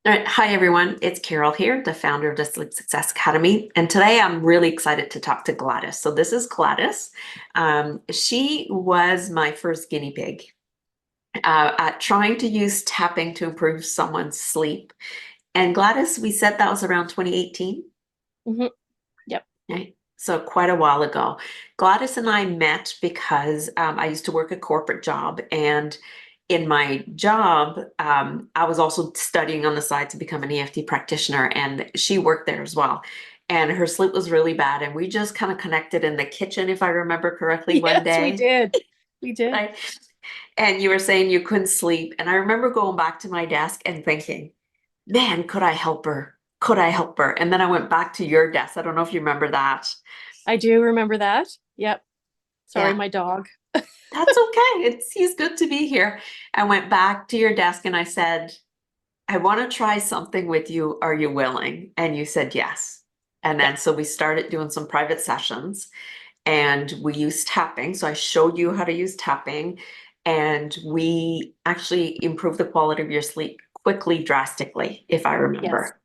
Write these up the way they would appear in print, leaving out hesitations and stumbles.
All right. Hi, everyone. It's Carol here, the founder of the Sleep Success Academy. And today I'm really excited to talk to Gladys. So this is Gladys. She was my first guinea pig at trying to use tapping to improve someone's sleep. And Gladys, we said that was around 2018. hmm Yep. Right? So quite a while ago. Gladys and I met because I used to work a corporate job, and in my job, I was also studying on the side to become an EFT practitioner, and she worked there as well. And her sleep was really bad, and we just kind of connected in the kitchen, if I remember correctly, one Yes, we day. did. We did. Right? And you were saying you couldn't sleep, and I remember going back to my desk and thinking, man, could I help her? Could I help her? And then I went back to your desk. I don't know if you remember that. I do remember that. Yep. Sorry, Yeah, my dog. that's okay. He's good to be here. I went back to your desk and I said, I want to try something with you. Are you willing? And you said yes. And Yeah. then so we started doing some private sessions and we used tapping. So I showed you how to use tapping, and we actually improved the quality of your sleep quickly, drastically, if I Yes. remember.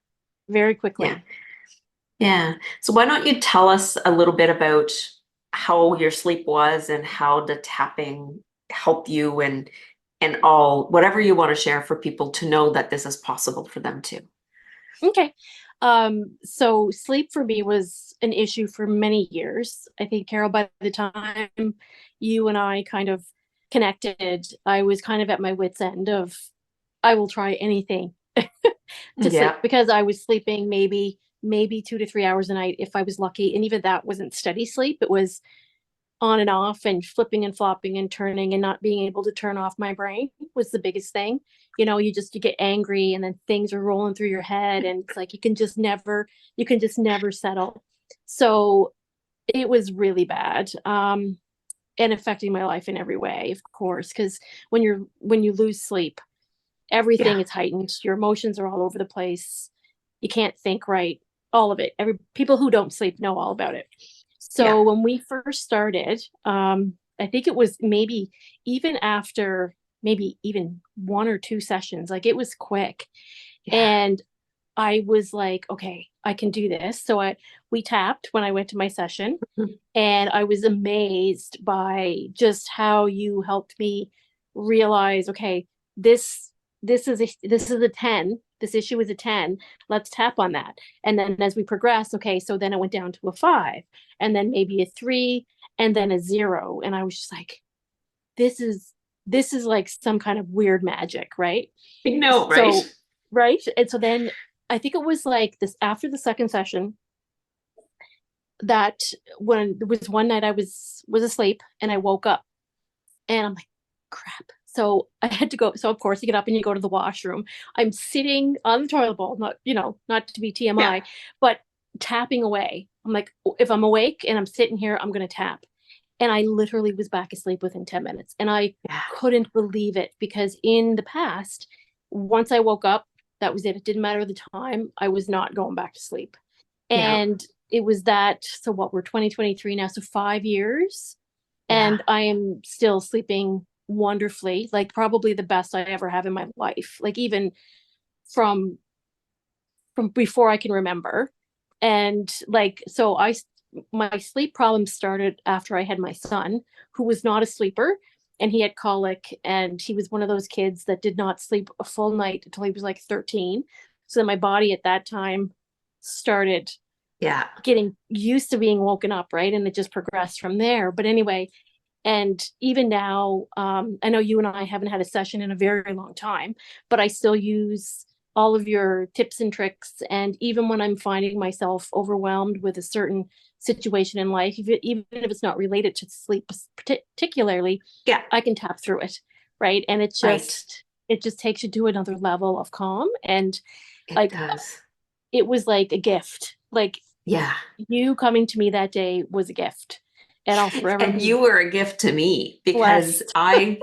Very Yeah. quickly. Yeah. So why don't you tell us a little bit about how your sleep was and how the tapping helped you, and all whatever you want to share for people to know that this is possible for them too. Okay. So sleep for me was an issue for many years. I think, Carol, by the time you and I kind of connected, I was kind of at my wit's end of I will try anything to sleep Yeah. because I was sleeping maybe 2 to 3 hours a night if I was lucky. And even that wasn't steady sleep. It was on and off and flipping and flopping and turning and not being able to turn off my brain was the biggest thing. You get angry and then things are rolling through your head and it's like you can just never settle. So it was really bad. And affecting my life in every way, of course, because when you lose sleep, everything Yeah. is heightened. Your emotions are all over the place. You can't think right. All of it. Every people who don't sleep know all about it. Yeah. So when we first started, I think it was maybe even after maybe even 1 or 2 sessions, like it was quick. Yeah. And I was like, okay, I can do this. So we tapped when I went to my session, and I was amazed by just how you helped me realize, okay, this this is a 10. This issue is a 10. Let's tap on that. And then as we progress, okay, so then it went down to a 5, and then maybe a 3, and then a 0. And I was just like, this is this is like some kind of weird magic, right? I know, right? So, right? And so then I think it was like this after the second session that when there was one night I was asleep and I woke up and I'm like, crap. So I had to go. So of course you get up and you go to the washroom. I'm sitting on the toilet bowl, not to be Yeah. TMI, but tapping away. I'm like, if I'm awake and I'm sitting here, I'm gonna tap. And I literally was back asleep within 10 minutes. And I Yeah. couldn't believe it because in the past, once I woke up, that was it. It didn't matter the time. I was not going back to sleep. Yeah. And it was that, so what, we're 2023 now, so 5 years, Yeah. and I am still sleeping wonderfully, like probably the best I ever have in my life, like even from before I can remember. And like, so my sleep problem started after I had my son, who was not a sleeper, and he had colic, and he was one of those kids that did not sleep a full night until he was like 13. So then my body at that time started Yeah. getting used to being woken up, right? And it just progressed from there. But anyway, and even now, I know you and I haven't had a session in a very long time, but I still use all of your tips and tricks. And even when I'm finding myself overwhelmed with a certain situation in life, even if it's not related to sleep particularly, Yeah. I can tap through it, right? And Right. it just takes you to another level of calm. And It like does. it was like a gift. Like Yeah. you coming to me that day was a gift, and I'll forever And be you were a gift to me because blessed.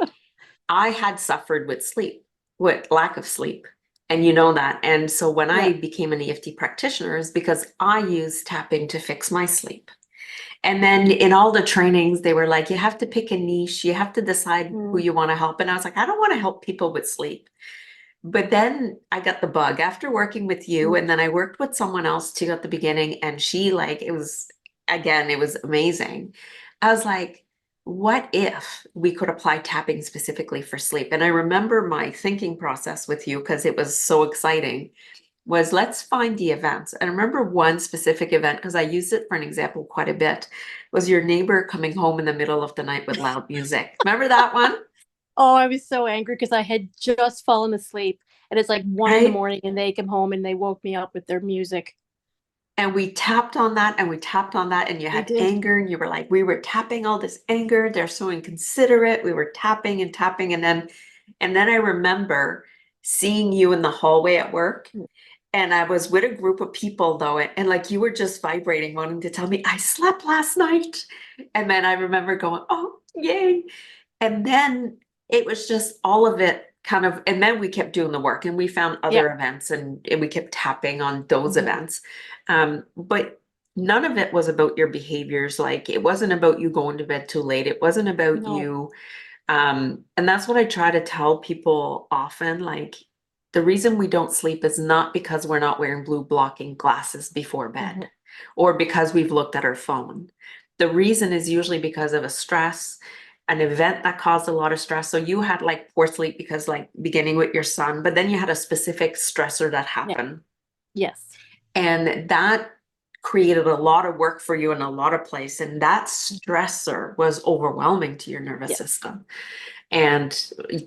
I had suffered with sleep, with lack of sleep. And you know that. And so when I Yeah. became an EFT practitioner is because I used tapping to fix my sleep. And then in all the trainings, they were like, you have to pick a niche, you have to decide who Mm, you want to help. And I was like, I don't want to help people with sleep. But then I got the bug after working with you, and then I worked with someone else too at the beginning, and she like it was again, it was amazing. I was like, what if we could apply tapping specifically for sleep? And I remember my thinking process with you because it was so exciting. Was let's find the events. And I remember one specific event because I used it for an example quite a bit. Was your neighbor coming home in the middle of the night with loud music? Remember that one? Oh, I was so angry because I had just fallen asleep and it's like 1 in the Right? morning and they come home and they woke me up with their music. And we tapped on that and we tapped on that, and you We had did. anger, and you were like, we were tapping all this anger. They're so inconsiderate. We were tapping and tapping. And then I remember seeing you in the hallway at work. And I was with a group of people though, and like you were just vibrating, wanting to tell me I slept last night. And then I remember going, oh, yay. And then it was just all of it kind of, and then we kept doing the work and we found Yeah. other events, and we kept tapping on those Mhm. events. But none of it was about your behaviors. Like it wasn't about you going to bed too late. It wasn't about No. you. And that's what I try to tell people often. Like the reason we don't sleep is not because we're not wearing blue blocking glasses before bed Mhm. or because we've looked at our phone. The reason is usually because of a stress, an event that caused a lot of stress. So you had like poor sleep because like beginning with your son, but then you had a specific stressor that Yeah. happened. Yes. And that created a lot of work for you in a lot of place. And that stressor was overwhelming to your nervous Yes. system. And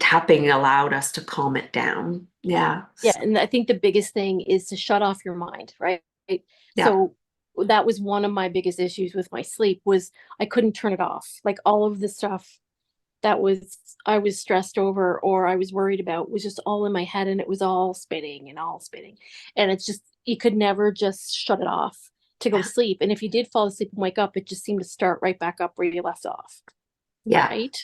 tapping allowed us to calm it down. Yeah. Yeah, and I think the biggest thing is to shut off your mind, right? Yeah. So that was one of my biggest issues with my sleep was I couldn't turn it off. Like all of the stuff that was I was stressed over or I was worried about was just all in my head and it was all spinning and all spinning. And it's just you could never just shut it off to go to Yeah. sleep. And if you did fall asleep and wake up, it just seemed to start right back up where you left off, Yeah. right?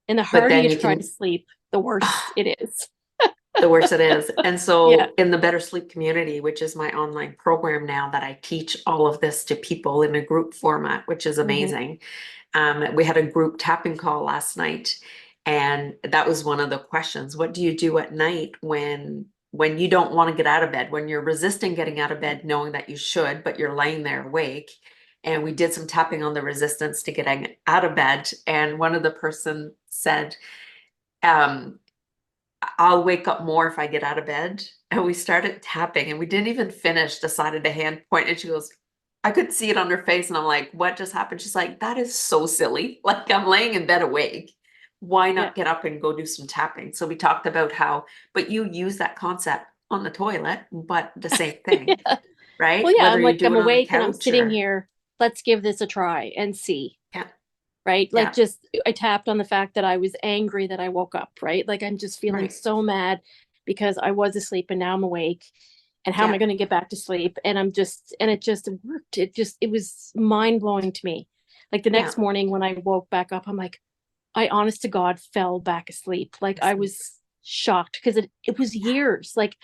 And the But harder then you you try to can, sleep, the worse it is. the worse it is. And Yeah. so in the Better Sleep Community, which is my online program now that I teach all of this to people in a group format, which is Hmm. amazing. We had a group tapping call last night, and that was one of the questions. What do you do at night when you don't want to get out of bed, when you're resisting getting out of bed, knowing that you should, but you're laying there awake? And we did some tapping on the resistance to getting out of bed. And one of the person said, um, I'll wake up more if I get out of bed. And we started tapping and we didn't even finish the side of the hand point. And she goes, I could see it on her face. And I'm like, what just happened? She's like, that is so silly. Like I'm laying in bed awake. Why Yeah. not get up and go do some tapping? So we talked about how, but you use that concept on the toilet, but the same thing, Yeah. right? Well, yeah, Whether I'm you like, do I'm it on the awake and I'm couch sitting or, here. Let's give this a try and see. yeah, Right. Like, yeah, just I tapped on the fact that I was angry that I woke up. Right. Like, I'm just feeling right. so mad because I was asleep and now I'm awake. And how am I Yeah, going to get back to sleep? And and it just worked. It was mind blowing to me. Like, the yeah. next morning when I woke back up, I'm like, I honest to God fell back asleep. Like, I Asleep. was shocked because it was years. Like,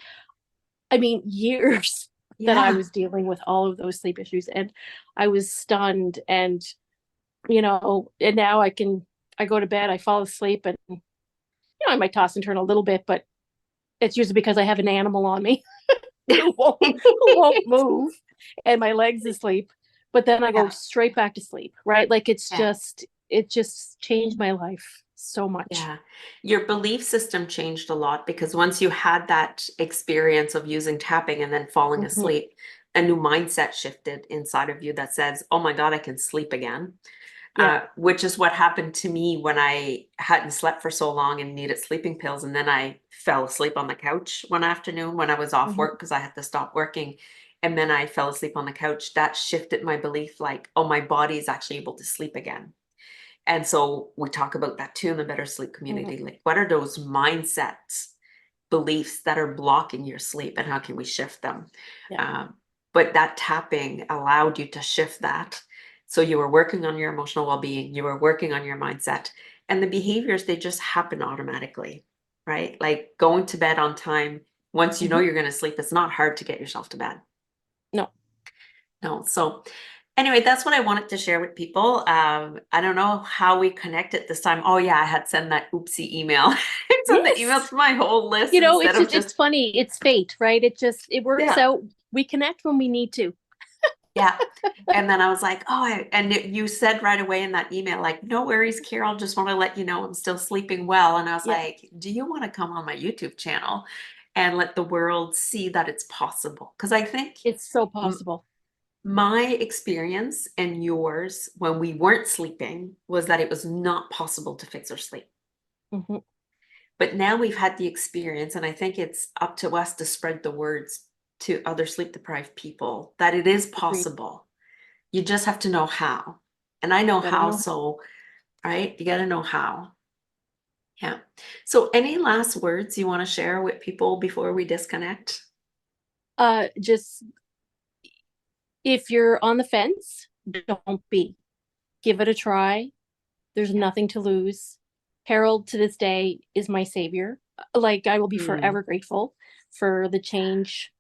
I mean, years that I Yeah, was dealing with all of those sleep issues. And I was stunned. And now I go to bed, I fall asleep, and, I might toss and turn a little bit, but it's usually because I have an animal on me yeah. who won't move and my legs asleep. But then I go Yeah. straight back to sleep, right? Like Yeah. it just changed my life so much. Yeah. Your belief system changed a lot because once you had that experience of using tapping and then falling Hmm. asleep, a new mindset shifted inside of you that says, oh my God, I can sleep again. Yeah. Which is what happened to me when I hadn't slept for so long and needed sleeping pills. And then I fell asleep on the couch one afternoon when I was off Hmm. work because I had to stop working. And then I fell asleep on the couch. That shifted my belief like, oh, my body is actually able to sleep again. And so we talk about that too in the Better Sleep Hmm. Community. Like, what are those mindsets, beliefs that are blocking your sleep, and how can we shift them? Yeah. Um, but that tapping allowed you to shift that. So you were working on your emotional well being, you were working on your mindset, and the behaviors, they just happen automatically, right? Like going to bed on time. Once you know Hmm. you're going to sleep, it's not hard to get yourself to bed. No. No. So, Anyway, that's what I wanted to share with people. I don't know how we connected this time. Oh yeah, I had sent that oopsie email. I sent the email Yes. to my whole list It's instead of just, just, it's funny. It's fate, right? It works yeah, out. We connect when we need to. yeah. And then I was like, oh, you said right away in that email, like, no worries, Carol, just want to let you know I'm still sleeping well. And I was Yeah. like, do you want to come on my YouTube channel and let the world see that it's possible? Because I think It's so m- possible. my experience and yours when we weren't sleeping was that it was not possible to fix our sleep. Hmm. But now we've had the experience, and I think it's up to us to spread the words to other sleep deprived people that it is Agreed. possible. You just have to know how. And I know Gotta how, know. so, right? You got to know how. Yeah. So, any last words you want to share with people before we disconnect? Just if you're on the fence, don't be. Give it a try. There's Yeah. nothing to lose. Harold to this day is my savior. Like I will be Mm, forever grateful for the change,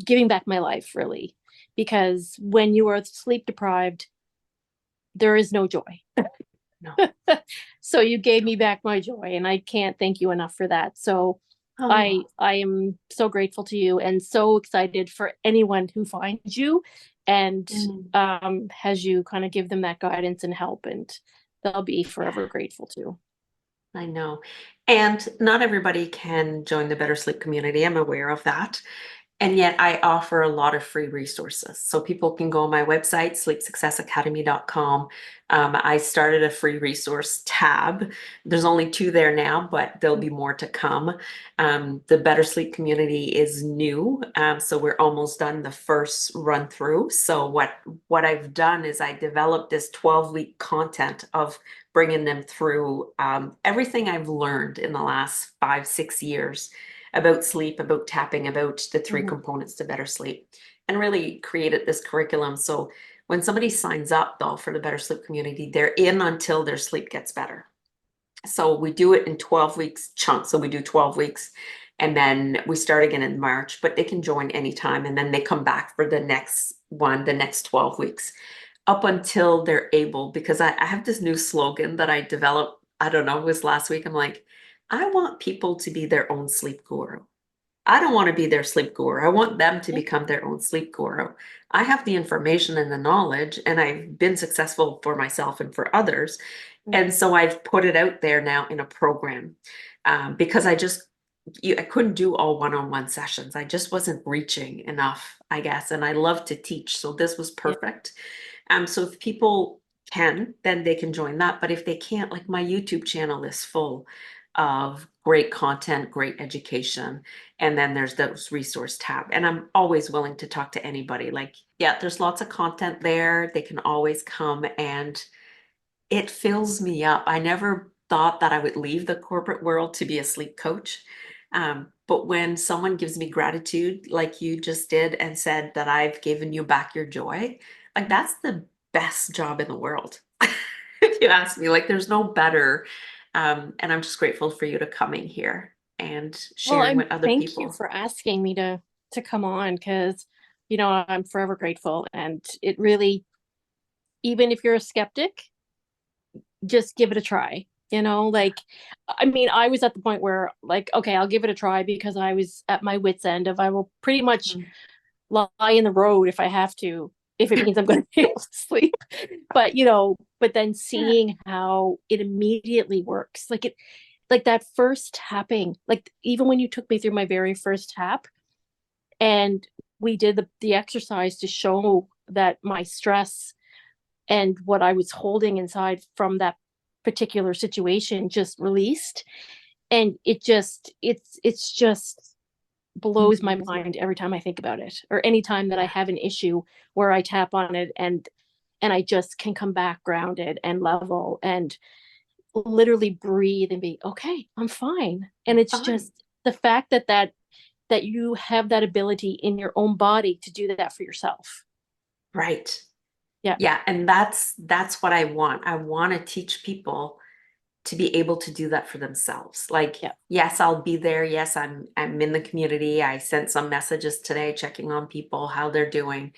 giving back my life, really. Because when you are sleep deprived, there is no joy. no. So you gave me back my joy, and I can't thank you enough for that. So Oh, I am so grateful to you and so excited for anyone who finds you and mm, has you kind of give them that guidance and help, and they'll be yeah, forever grateful too. I know. And not everybody can join the Better Sleep community. I'm aware of that. And yet I offer a lot of free resources. So people can go on my website, sleepsuccessacademy.com. I started a free resource tab. There's only two there now, but there'll be more to come. The Better Sleep community is new. So we're almost done the first run through. So what I've done is I developed this 12-week content of bringing them through everything I've learned in the last 5, 6 years about sleep, about tapping, about the three Mhm. components to better sleep, and really created this curriculum. So when somebody signs up, though, for the Better Sleep community, they're in until their sleep gets better. So we do it in 12 weeks chunks. So we do 12 weeks and then we start again in March, but they can join anytime. And then they come back for the next one, the next 12 weeks up until they're able, because I have this new slogan that I developed. I don't know, it was last week. I'm like, I want people to be their own sleep guru. I don't want to be their sleep guru. I want them to Yeah. become their own sleep guru. I have the information and the knowledge, and I've been successful for myself and for others. Mm. And so I've put it out there now in a program because I couldn't do all one-on-one sessions. I just wasn't reaching enough, I guess. And I love to teach. So this was Yeah. perfect. So if people can, then they can join that. But if they can't, like my YouTube channel is full of great content, great education. And then there's those resource tab. And I'm always willing to talk to anybody. Like, yeah, there's lots of content there. They can always come and it fills me up. I never thought that I would leave the corporate world to be a sleep coach. But when someone gives me gratitude, like you just did, and said that I've given you back your joy, like that's the best job in the world. If you ask me, like there's no better. And I'm just grateful for you to coming here and Well, sharing I'm with other thank you people. for asking me to come on, because I'm forever grateful, and it really, even if you're a skeptic, just give it a try. Like, I mean, I was at the point where, like, okay, I'll give it a try, because I was at my wit's end of I will pretty much Mm. lie in the road if I have to, if it means I'm going to be able to sleep. But, but then Yeah. seeing how it immediately works, like that first tapping, like even when you took me through my very first tap, and we did the exercise to show that my stress and what I was holding inside from that particular situation just released. And it's just blows my Amazing. mind every time I think about it, or anytime that I Yeah. have an issue where I tap on it, and I just can come back grounded and level and literally breathe and be okay, I'm fine. And it's Fine. just the fact that you have that ability in your own body to do that for yourself. Right. Yeah. Yeah, and that's what I want. I want to teach people to be able to do that for themselves. Like, Yeah. yes, I'll be there. Yes, I'm in the community. I sent some messages today checking on people, how they're doing.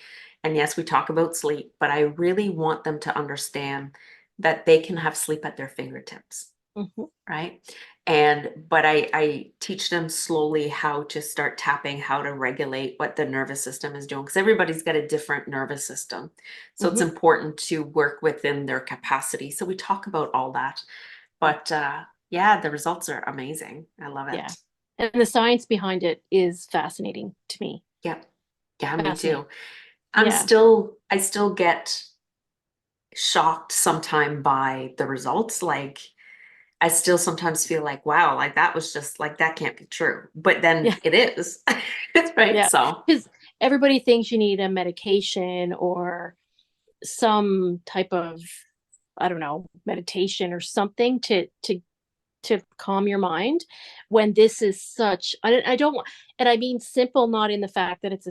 And yes, we talk about sleep, but I really want them to understand that they can have sleep at their fingertips, Mhm. right? But I teach them slowly how to start tapping, how to regulate what the nervous system is doing, because everybody's got a different nervous system. So it's Mhm. important to work within their capacity. So we talk about all that. But yeah, the results are amazing. I love Yeah. it. And the science behind it is fascinating to me. Yeah. Yeah, me Fascinating. too. Yeah. I still get shocked sometime by the results. Like I still sometimes feel like, wow, like that was just like that can't be true. But then Yeah. it is. Right. Yeah. So Because everybody thinks you need a medication or some type of, I don't know, meditation or something to calm your mind, when this is such, I don't want, and I mean simple, not in the fact that it's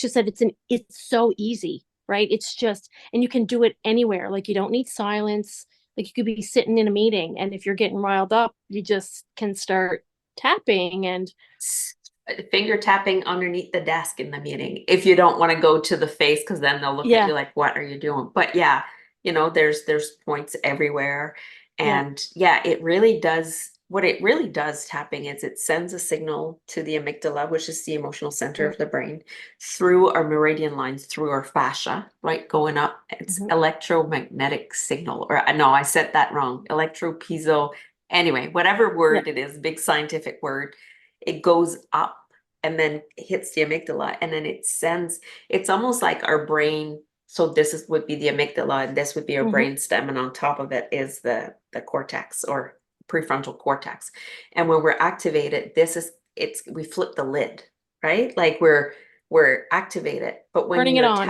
just that it's so easy, right? It's just, and you can do it anywhere. Like you don't need silence. Like you could be sitting in a meeting, and if you're getting riled up, you just can start tapping and finger tapping underneath the desk in the meeting if you don't want to go to the face, because then they'll look at yeah, you like, what are you doing? But yeah, there's points everywhere. yeah. And yeah, it really does. What it really does, tapping, is it sends a signal to the amygdala, which is the emotional center of the brain, through our meridian lines, through our fascia, right, going up. It's Mm-hmm. electromagnetic signal, or no, I said that wrong. Electropiezo. Anyway, whatever Yeah. word it is, big scientific word, it goes up and then hits the amygdala, and then it's almost like our brain. So would be the amygdala, and this would be our Mm-hmm. brain stem, and on top of it is the cortex, or prefrontal cortex. And when we're activated, we flip the lid, right? Like we're activated. But Turning it on.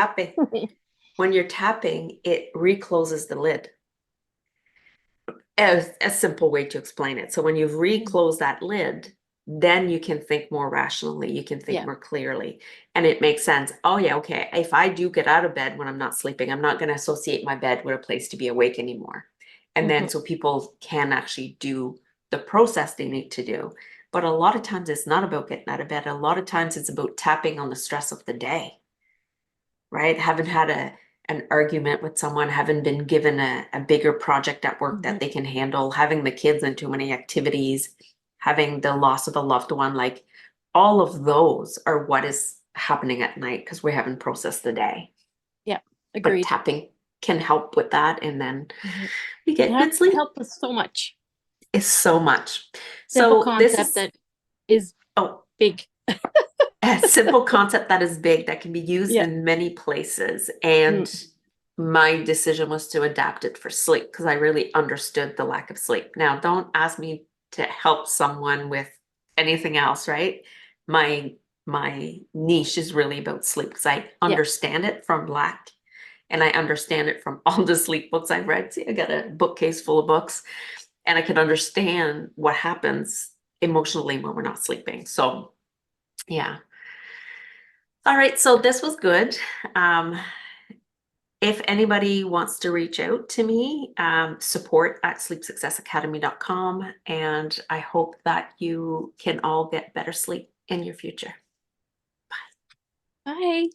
when you're tapping, it recloses the lid. A simple way to explain it. So when you've reclosed that lid, then you can think more rationally, you can think Yeah. more clearly, and it makes sense. Oh yeah, okay. If I do get out of bed when I'm not sleeping, I'm not going to associate my bed with a place to be awake anymore. And Mm-hmm. then so people can actually do the process they need to do. But a lot of times it's not about getting out of bed. A lot of times it's about tapping on the stress of the day, right? Haven't had an argument with someone, haven't been given a bigger project at work Mm-hmm. that they can handle, having the kids in too many activities, having the loss of a loved one, like all of those are what is happening at night because we haven't processed the day. Yeah. But Agreed. tapping can help with that, and then Mm-hmm. we It get good sleep. helped us so much. It's so much. Simple So this concept is that is oh big. a simple concept that is big, that can be used Yeah. in many places. Mm. And my decision was to adapt it for sleep because I really understood the lack of sleep. Now, don't ask me to help someone with anything else, right? My niche is really about sleep because I Yeah. understand it from Black, and I understand it from all the sleep books I've read. See, I got a bookcase full of books, and I can understand what happens emotionally when we're not sleeping. So, yeah. All right, so this was good. If anybody wants to reach out to me, support at sleepsuccessacademy.com. And I hope that you can all get better sleep in your future. Bye.